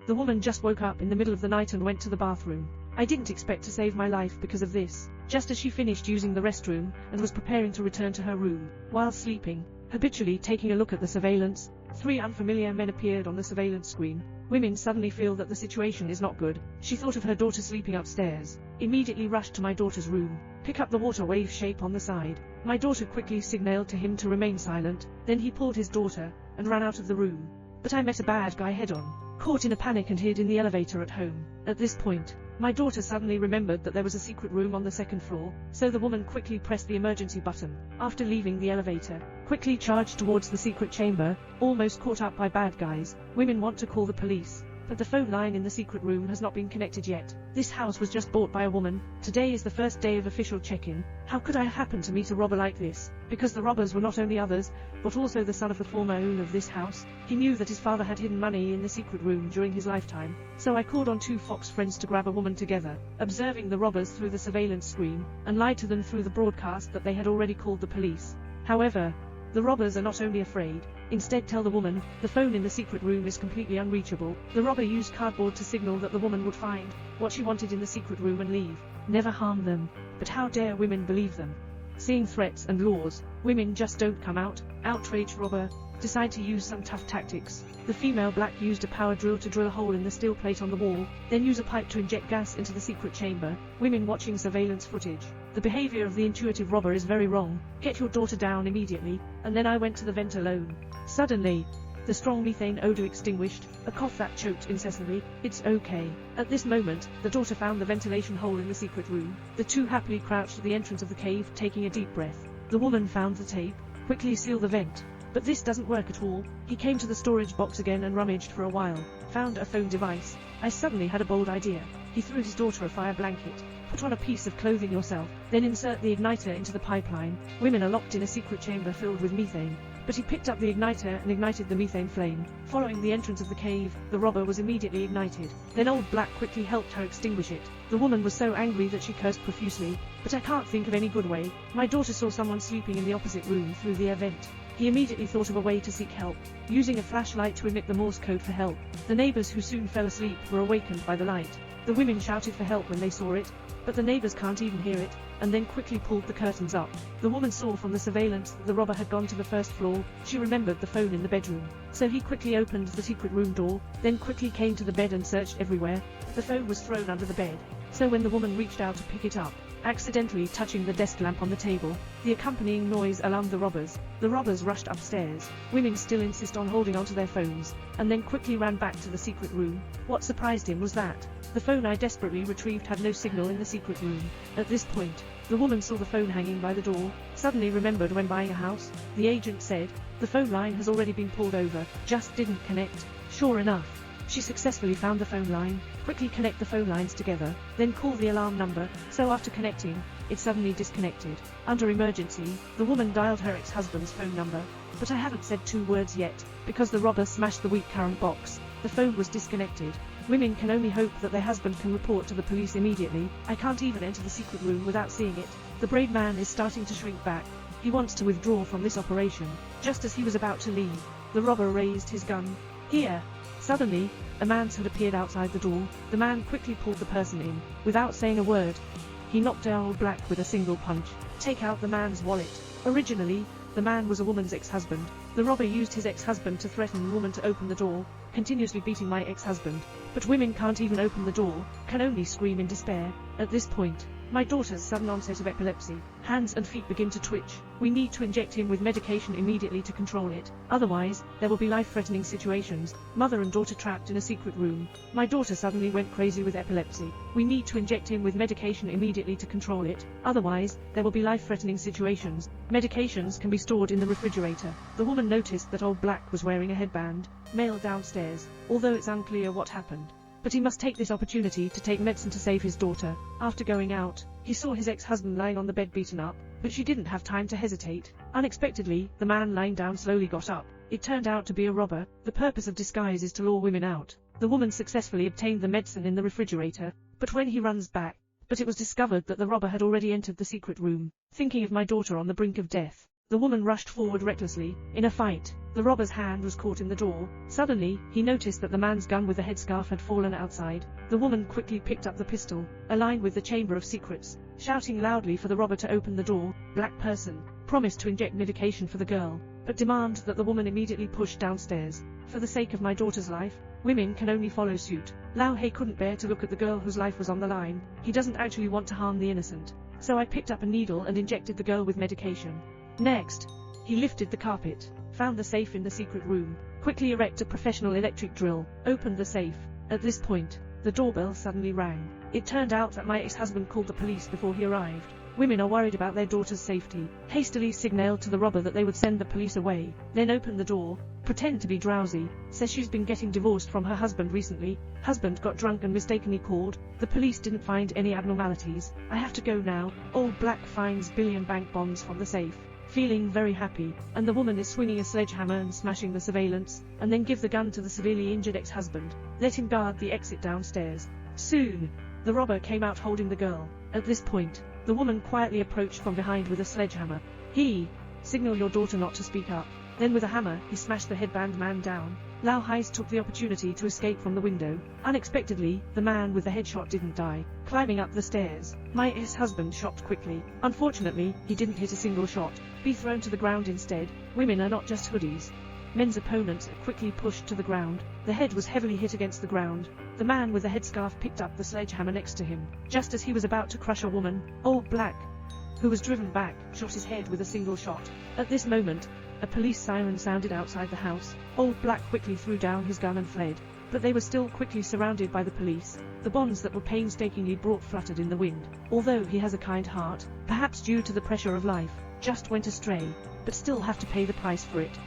The woman just woke up in the middle of the night and went to the bathroom. I didn't expect to save my life because of this. Just as she finished using the restroom and was preparing to return to her room, while sleeping, habitually taking a look at the surveillance, 3 unfamiliar men appeared on the surveillance screen. Women suddenly feel that the situation is not good. She thought of her daughter sleeping upstairs, immediately rushed to my daughter's room, pick up the water wave shape on the side. My daughter quickly signaled to him to remain silent, then he pulled his daughter and ran out of the room. But I met a bad guy head-on, caught in a panic and hid in the elevator at home. At this point, my daughter suddenly remembered that there was a secret room on the 2nd floor, so the woman quickly pressed the emergency button. After leaving the elevator, quickly charged towards the secret chamber, almost caught up by bad guys. Women want to call the police, but the phone line in the secret room has not been connected yet. This house was just bought by a woman. Today is the first day of official check-in. How could I happen to meet a robber like this? Because the robbers were not only others, but also the son of the former owner of this house. He knew that his father had hidden money in the secret room during his lifetime, so I called on 2 Fox friends to grab a woman together, observing the robbers through the surveillance screen, and lied to them through the broadcast that they had already called the police. However, the robbers are not only afraid, instead tell the woman the phone in the secret room is completely unreachable. The robber used cardboard to signal that the woman would find what she wanted in the secret room and leave, never harm them. But how dare women believe them? Seeing threats and laws, women just don't come out. Outraged robber decide to use some tough tactics. The female black used a power drill to drill a hole in the steel plate on the wall, then use a pipe to inject gas into the secret chamber. Women watching surveillance footage. The behavior of the intuitive robber is very wrong. Get your daughter down immediately. And then I went to the vent alone. Suddenly, the strong methane odor extinguished, a cough that choked incessantly. It's okay. At this moment, the daughter found the ventilation hole in the secret room. The 2 happily crouched at the entrance of the cave, taking a deep breath. The woman found the tape, quickly sealed the vent. But this doesn't work at all. He came to the storage box again and rummaged for a while, found a phone device. I suddenly had a bold idea. He threw his daughter a fire blanket. Put on a piece of clothing yourself, then insert the igniter into the pipeline. Women are locked in a secret chamber filled with methane. But he picked up the igniter and ignited the methane flame. Following the entrance of the cave, the robber was immediately ignited. Then Old Black quickly helped her extinguish it. The woman was so angry that she cursed profusely, but I can't think of any good way. My daughter saw someone sleeping in the opposite room through the air vent. He immediately thought of a way to seek help, using a flashlight to emit the Morse code for help. The neighbors, who soon fell asleep, were awakened by the light. The women shouted for help when they saw it, but the neighbors can't even hear it, and then quickly pulled the curtains up. The woman saw from the surveillance that the robber had gone to the 1st floor. She remembered the phone in the bedroom, so he quickly opened the secret room door, then quickly came to the bed and searched everywhere. The phone was thrown under the bed, so when the woman reached out to pick it up, accidentally touching the desk lamp on the table, the accompanying noise alarmed the robbers. The robbers rushed upstairs. Women still insist on holding onto their phones, and then quickly ran back to the secret room. What surprised him was that the phone I desperately retrieved had no signal in the secret room. At this point, the woman saw the phone hanging by the door, suddenly remembered when buying a house. The agent said, the phone line has already been pulled over, just didn't connect. Sure enough, she successfully found the phone line, quickly connect the phone lines together, then call the alarm number, so after connecting, it suddenly disconnected. Under emergency, the woman dialed her ex-husband's phone number, but I haven't said 2 words yet, because the robber smashed the weak current box. The phone was disconnected. Women can only hope that their husband can report to the police immediately. I can't even enter the secret room without seeing it. The brave man is starting to shrink back. He wants to withdraw from this operation. Just as he was about to leave, the robber raised his gun. Here! Suddenly, a man's had appeared outside the door. The man quickly pulled the person in. Without saying a word, he knocked down Old Black with a single punch. Take out the man's wallet. Originally, the man was a woman's ex-husband. The robber used his ex-husband to threaten the woman to open the door, continuously beating my ex-husband. But women can't even open the door, can only scream in despair. At this point, my daughter's sudden onset of epilepsy. Hands and feet begin to twitch. We need to inject him with medication immediately to control it. Otherwise, there will be life-threatening situations. Mother and daughter trapped in a secret room. My daughter suddenly went crazy with epilepsy. We need to inject him with medication immediately to control it. Otherwise, there will be life-threatening situations. Medications can be stored in the refrigerator. The woman noticed that Old Black was wearing a headband. Male downstairs, although it's unclear what happened. But he must take this opportunity to take medicine to save his daughter. After going out, he saw his ex-husband lying on the bed beaten up, but she didn't have time to hesitate. Unexpectedly, the man lying down slowly got up. It turned out to be a robber. The purpose of disguise is to lure women out. The woman successfully obtained the medicine in the refrigerator, but when he runs back, it was discovered that the robber had already entered the secret room. Thinking of my daughter on the brink of death, The woman rushed forward recklessly. In a fight, the robber's hand was caught in the door. Suddenly, he noticed that the man's gun with the headscarf had fallen outside. The woman quickly picked up the pistol, aligned with the Chamber of Secrets, shouting loudly for the robber to open the door. Black person promised to inject medication for the girl, but demanded that the woman immediately pushed downstairs. For the sake of my daughter's life, women can only follow suit. Lao Hei couldn't bear to look at the girl whose life was on the line. He doesn't actually want to harm the innocent. So I picked up a needle and injected the girl with medication. Next, he lifted the carpet, found the safe in the secret room, quickly erected a professional electric drill, opened the safe. At this point, the doorbell suddenly rang. It turned out that my ex-husband called the police before he arrived. Women are worried about their daughter's safety. Hastily signaled to the robber that they would send the police away, then opened the door, pretend to be drowsy, says she's been getting divorced from her husband recently. Husband got drunk and mistakenly called. The police didn't find any abnormalities. I have to go now. Old Black finds billion bank bonds from the safe, feeling very happy, and the woman is swinging a sledgehammer and smashing the surveillance, and then give the gun to the severely injured ex-husband. Let him guard the exit downstairs. Soon, the robber came out holding the girl. At this point, the woman quietly approached from behind with a sledgehammer. He signaled your daughter not to speak up. Then with a hammer, he smashed the headband man down. Lao Heis took the opportunity to escape from the window. Unexpectedly, the man with the headshot didn't die. Climbing up the stairs, my ex-husband shot quickly. Unfortunately, he didn't hit a single shot. Be thrown to the ground instead. Women are not just hoodies. Men's opponents are quickly pushed to the ground. The head was heavily hit against the ground. The man with the headscarf picked up the sledgehammer next to him. Just as he was about to crush a woman, Old Black, who was driven back, shot his head with a single shot. At this moment, a police siren sounded outside the house. Old Black quickly threw down his gun and fled, but they were still quickly surrounded by the police. The bonds that were painstakingly brought fluttered in the wind. Although he has a kind heart, perhaps due to the pressure of life, just went astray, but still have to pay the price for it.